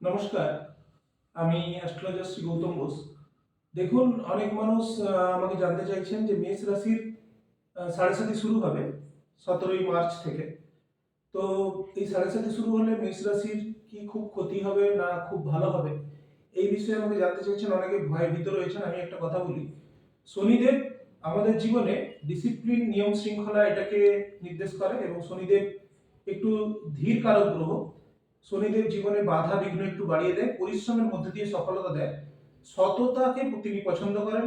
নমস্কার, আমি অ্যাস্ট্রোলজার শ্রী গৌতম ঘোষ। দেখুন, অনেক মানুষ আমাকে জানতে চাইছেন যে মেষ রাশির সাড়ে সাথী শুরু হবে 17ই মার্চ থেকে। তো এই সাড়ে সাথী শুরু হলে মেষ রাশির কি খুব ক্ষতি হবে না খুব ভালো হবে, এই বিষয়ে আমাকে জানতে চাইছেন। অনেকে ভয়ের ভিতরে রয়েছেন। আমি একটা কথা বলি, শনিদেব আমাদের জীবনে ডিসিপ্লিন, নিয়ম শৃঙ্খলা এটাকে নির্দেশ করে এবং শনিদেব একটু ধীর কারক গ্রহ। শনিদেব জীবনে বাধা বিঘ্ন একটু বাড়িয়ে দেয়, পরিশ্রমের মধ্যে দিয়ে সফলতা দেয়। সততাকে তিনি পছন্দ করেন,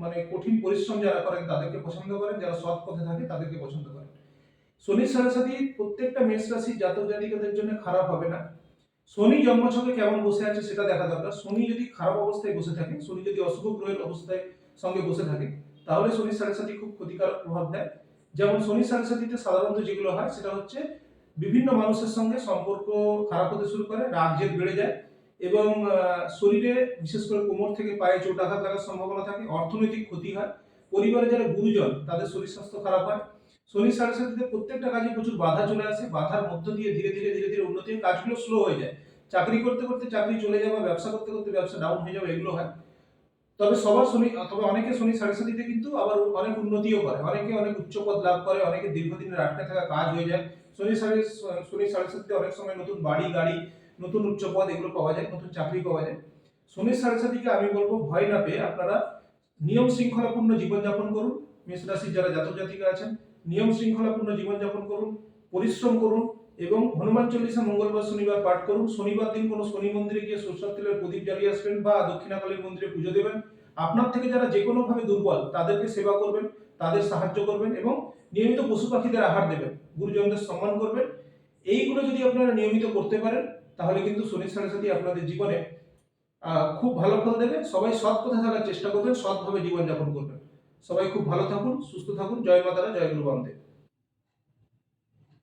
মানে কঠিন পরিশ্রম যারা করেন তাদেরকে পছন্দ করেন, যারা সৎ পথে থাকে তাদেরকে পছন্দ করেন। শনির সাড়ে সাথী প্রত্যেকটা মেষ রাশির জাতক জাতিকাদের জন্য খারাপ হবে না। শনি জন্মছকে কেমন বসে আছে সেটা দেখা দরকার। শনি যদি খারাপ অবস্থায় বসে থাকে, শনি যদি অশুভ গ্রহের অবস্থায় সঙ্গে বসে থাকে, তাহলে শনির সাড়ে সাথী খুব ক্ষতিকারক প্রভাব দেয়। যেমন শনির সাড়ে সাথীতে সাধারণত যেগুলো হয় সেটা হচ্ছে বিভিন্ন মানুষের সঙ্গে সম্পর্ক খারাপ হতে শুরু করে, রাগ জেদ বেড়ে যায় এবং শরীরে বিশেষ করে কোমর থেকে পায়ে চোট আঘাত লাগার সম্ভাবনা থাকে, অর্থনৈতিক ক্ষতি হয়, পরিবারে যারা গুরুজন তাদের শরীর স্বাস্থ্য খারাপ হয়। শনির সাড়ে সাথীতে প্রত্যেকটা কাজে প্রচুর বাধা চলে আসে, বাধার মধ্য দিয়ে ধীরে ধীরে উন্নতি হয়, কাজগুলো স্লো হয়ে যায়। চাকরি করতে করতে চাকরি চলে যাওয়া, ব্যবসা করতে করতে ব্যবসা ডাউন হয়ে যাওয়া, এগুলো হয়। তবে অনেকে শনি সাড়ে সাথীতে কিন্তু আবার অনেক উন্নতিও করে, অনেকে অনেক উচ্চ পদ লাভ করে, অনেকে দীর্ঘদিনের আটকে থাকা কাজ হয়ে যায়। শনি সাড়ে সাথীতে অনেক সময় নতুন বাড়ি গাড়ি, নতুন উচ্চ পদ এগুলো পাওয়া যায়, নতুন চাকরি পাওয়া যায়। শনির সাড়ে সাথীকে আমি বলবো ভয় না পেয়ে আপনারা নিয়ম শৃঙ্খলাপূর্ণ জীবনযাপন করুন। মেষ রাশির যারা জাতক জাতিকা আছেন, নিয়ম শৃঙ্খলাপূর্ণ জীবনযাপন করুন, পরিশ্রম করুন এবং হনুমান চল্লিশা মঙ্গলবার শনিবার পাঠ করুন। শনিবার দিন কোনো শনি মন্দিরে গিয়ে সরষের তেলের প্রদীপ জ্বালিয়ে আসবেন বা দক্ষিণাকালীর মন্দিরে পুজো দেবেন। আপনার থেকে যারা যে কোনো ভাবে দুর্বল তাদেরকে সেবা করবেন, তাদের সাহায্য করবেন এবং নিয়মিত পশু পাখিদের আহার দেবেন, গুরুজনদের সম্মান করবেন। এইগুলো যদি আপনারা নিয়মিত করতে পারেন, তাহলে কিন্তু শনির সাড়ে সাথী আপনাদের জীবনে খুব ভালো ফল দেবে। সবাই সৎ পথে থাকার চেষ্টা করবেন, সৎভাবে জীবনযাপন করবেন। সবাই খুব ভালো থাকুন, সুস্থ থাকুন। জয় মাতারা, জয় গুরু বামদেব।